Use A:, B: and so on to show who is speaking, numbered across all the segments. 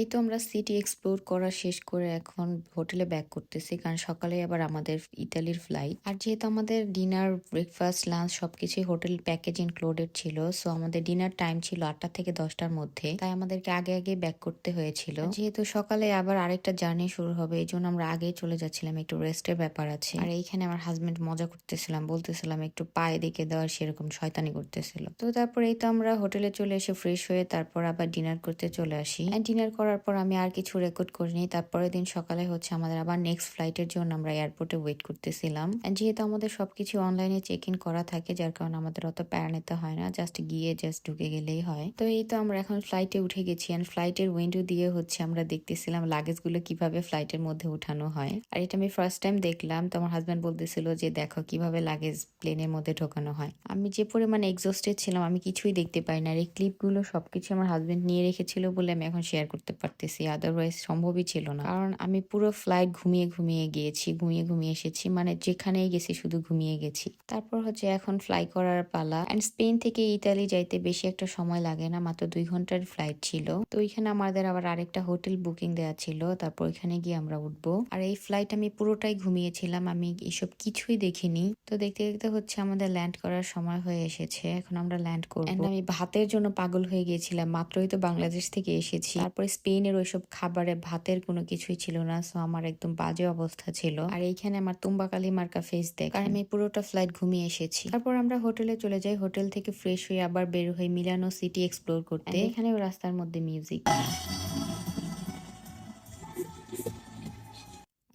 A: এই তো আমরা সিটি এক্সপ্লোর করা শেষ করে এখন হোটেলে ব্যাক করতেছি, কারণ সকালে আবার আমাদের ইতালির ফ্লাইট। আর যেহেতু আমাদের ডিনার, ব্রেকফাস্ট, লাঞ্চ সবকিছুই হোটেল প্যাকেজ ইনক্লুডেড ছিল, সো আমাদের ডিনার টাইম ছিল 8টা থেকে 10টার মধ্যে, তাই আমাদেরকে আগে আগে ব্যাক করতে হয়েছিল। যেহেতু সকালে আবার আরেকটা জার্নি শুরু হবে, এই জন্য আমরা আগেই চলে যাচ্ছিলাম, একটু রেস্টের ব্যাপার আছে। আর এইখানে আমার হাজবেন্ড মজা করতেছিলাম, বলতেছিলাম একটু পায়ে দিকে দেওয়ার, সেরকম শয়তানি করতেছিল। তো তারপর এই তো আমরা হোটেলে চলে এসে ফ্রেশ হয়ে তারপর আবার ডিনার করতে চলে আসি। ডিনার করার পর আমি আর কিছু রেকর্ড করিনি। তারপরের দিন সকালে হচ্ছে আমাদের আবার নেক্সট ফ্লাইটের জন্য আমরা এয়ারপোর্টে ওয়েট করতেছিলাম। যেহেতু আমাদের সবকিছু অনলাইনে চেক ইন করা থাকে, যার কারণে আমাদের অত প্যারা নিতে হয় না, জাস্ট গিয়ে জাস্ট ঢুকে গেলেই হয়। তো এই তো আমরা এখন ফ্লাইটে উঠে গেছি, এন্ড ফ্লাইটের উইন্ডো দিয়ে হচ্ছে আমরা দেখতেছিলাম লাগেজ গুলো কিভাবে ফ্লাইটের মধ্যে উঠানো হয়। আর এটা আমি ফার্স্ট টাইম দেখলাম। তো আমার হাজব্যান্ড বলতেছিল যে দেখো কিভাবে লাগেজ প্লেনের মধ্যে ঢোকানো হয়। আমি যে পরিমাণে এক্সস্টেড ছিলাম, আমি কিছুই দেখতে পাই না। আর এই ক্লিপ গুলো সবকিছু আমার হাজব্যান্ড নিয়ে রেখেছিল বলে আমি এখন শেয়ার করতে পারতেছি, আদারওয়াইজ সম্ভবই ছিল না। কারণ আমি পুরো ফ্লাইট ঘুমিয়ে ঘুমিয়ে গিয়েছি, ঘুমিয়ে ঘুমিয়ে এসেছি, মানে যেখানেই গেছি শুধু ঘুমিয়ে গেছি। তারপর হচ্ছে এখন ফ্লাই করার পালা। এন্ড স্পেন থেকে ইতালি যাইতে বেশি একটা সময় লাগে না, মাত্র 2 ঘন্টার ফ্লাইট ছিল। তো ওইখানে আমাদের আবার আরেকটা হোটেল বুকিং দেওয়া ছিল, তারপর ওইখানে গিয়ে আমরা উঠবো। আর এই ফ্লাইট আমি পুরোটাই ঘুমিয়েছিলাম, আমি এসব কিছুই দেখিনি। তো দেখতে দেখতে হচ্ছে আমাদের ল্যান্ড করার সময় হয়ে এসেছে, এখন আমরা ল্যান্ড করবো। আমি ভাতের জন্য পাগল হয়ে গিয়েছিলাম, মাত্রই তো বাংলাদেশ থেকে এসেছি। তারপরে স্পেনের ওইসব খাবারে ভাতের কোনো কিছুই ছিল না, সো আমার একদম বাজে অবস্থা ছিল। আর এইখানে আমার তুম্বাকালি মার্কা ফেস দেখ, কারণ আমি পুরোটা ফ্লাইট ঘুমিয়ে এসেছি। তারপর আমরা হোটেলে চলে যাই, হোটেল থেকে ফ্রেশ হয়ে আবার বের হই মিলানো সিটি এক্সপ্লোর করতে। এখানেও রাস্তার মধ্যে মিউজিক।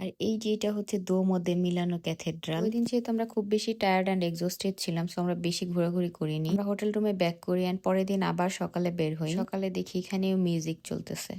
A: আর এই যে এটা হচ্ছে দোমো দে মিলানো ক্যাথেড্রাল। ওই দিন যেহেতু আমরা খুব বেশি টায়ার্ড অ্যান্ড এক্সস্টেড ছিলাম, সো আমরা বেশি ঘোরাঘুরি করিনি। আমরা হোটেল রুমে ব্যাক করি অ্যান্ড পরের দিন আবার সকালে বের হই। সকালে দেখি এখানেও মিউজিক চলতেছে।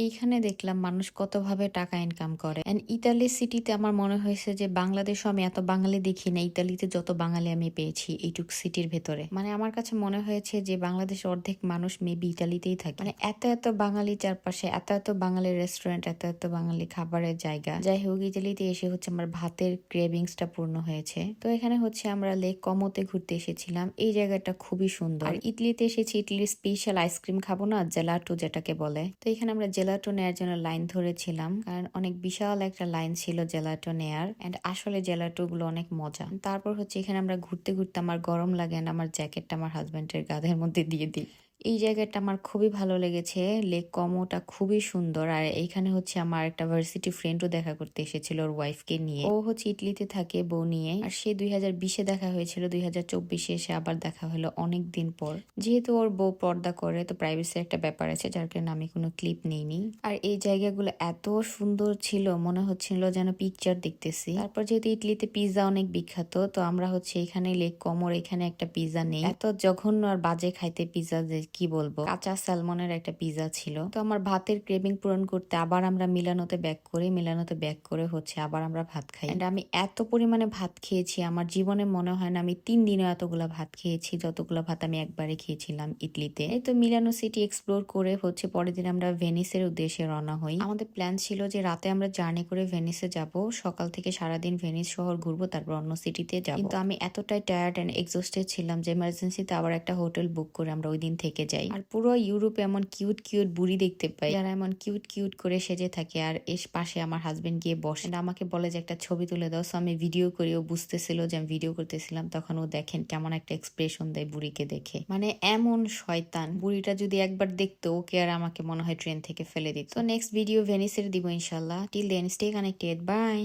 A: এইখানে দেখলাম মানুষ কতভাবে টাকা ইনকাম করে। এন্ড ইতালি সিটিতে আমার মনে হয়েছে যে বাংলাদেশও আমি এত বাঙালি দেখি না, ইতালিতে যত বাঙালি আমি পেয়েছি এইটুক সিটির ভেতরে। মানে আমার কাছে মনে হয়েছে যে বাংলাদেশের অর্ধেক মানুষ মেবি ইতালিতেই থাকে। মানে এত এত বাঙালি চারপাশে, এত এত বাঙালি রেস্টুরেন্ট, এত এত বাঙালি খাবারের জায়গা। যাই হোক, ইতালিতে এসে হচ্ছে আমার ভাতের ক্রেভিংসটা পূর্ণ হয়েছে। তো এখানে হচ্ছে আমরা লেক কমোতে ঘুরতে এসেছিলাম, এই জায়গাটা খুবই সুন্দর। আর ইতালিতে এসেছি, ইতালির স্পেশাল আইসক্রিম খাবো না, জেলাটো যেটাকে বলে। তো এখানে আমরা জেলাটো নেয়ার জন্য লাইন ধরেছিলাম, কারণ অনেক বিশাল একটা লাইন ছিল জেলাটো নেয়ার। এন্ড আসলে জেলাটো গুলো অনেক মজা। তারপর হচ্ছে এখানে আমরা ঘুরতে ঘুরতে আমার গরম লাগে, আমার জ্যাকেটটা আমার হাজবেন্ডের গাধের মধ্যে দিয়ে দিই। এই জায়গাটা আমার খুবই ভালো লেগেছে, লেক কমোটা খুবই সুন্দর। আর এইখানে হচ্ছে আমার একটা ভার্সিটি ফ্রেন্ডও দেখা করতে এসেছিল ওর ওয়াইফকে নিয়ে। ও হচ্ছে ইটলিতে থাকে বউ নিয়ে। আর সে 2020-এ দেখা হয়েছিল, 2024-এ এসে আবার দেখা হলো অনেক দিন পর। যেহেতু ওর বউ পর্দা করে, তো প্রাইভেসির একটা ব্যাপার আছে, যার কারণে আমি কোনো ক্লিপ নিইনি। আর এই জায়গাগুলো এত সুন্দর ছিল, মনে হচ্ছিল যেন পিকচার দেখতেছি। তারপর যেহেতু ইটলিতে পিৎজা অনেক বিখ্যাত, তো আমরা হচ্ছে এখানে লেক কমোর এখানে একটা পিৎজা নেই। এত জঘন্য আর বাজে খাইতে পিৎজা যে কি বলবো, কাঁচা স্যালমনের একটা পিৎজা ছিল। তো আমার ভাতের ক্রেভিং পূরণ করতে আবার আমরা মিলানোতে ব্যাক করি, মিলানোতে ব্যাক করে হচ্ছে আবার আমরা ভাত খাই। এন্ড আমি এত পরিমাণে ভাত খেয়েছি, আমার জীবনে মনে হয় না আমি 3 দিনে এতগুলা ভাত খেয়েছি, যতগুলা ভাত আমি একবারে খেয়েছিলাম ইটলিতে। এই তো মিলানো সিটি এক্সপ্লোর করে হচ্ছে পরের দিন আমরা ভেনিসের উদ্দেশ্যে রওনা হই। আমাদের প্ল্যান ছিল যে রাতে আমরা জার্নি করে ভেনিসে যাব, সকাল থেকে সারাদিন ভেনিস শহর ঘুরবো, তারপর অন্য সিটিতে যাব। কিন্তু আমি এতটাই টায়ার্ড এন্ড এক্সস্টেড ছিলাম যে এমার্জেন্সিতে আবার একটা হোটেল বুক করে আমরা ওই দিন থেকে যাই। আর পুরো ইউরোপে এমন কিউট কিউট বুড়ি দেখতে পাই, যারা এমন কিউট কিউট করে সেজে থাকে। আর এর পাশে আমার হাজবেন্ড গিয়ে বসে, আমাকে বলে যে একটা ছবি তুলে দাও। সো আমি ভিডিও করি, ও বুঝতেছিল যে আমি ভিডিও করতেছিলাম। তখন ও দেখেন কেমন একটা এক্সপ্রেশন দেয় বুড়িকে দেখে, মানে এমন শয়তান। বুড়িটা যদি একবার দেখতো, ওকে আর আমাকে মনে হয় ট্রেন থেকে ফেলে দিত। তো নেক্সট ভিডিও ভেনিসের দিব ইনশাল্লাহ। Till then stay connected, by.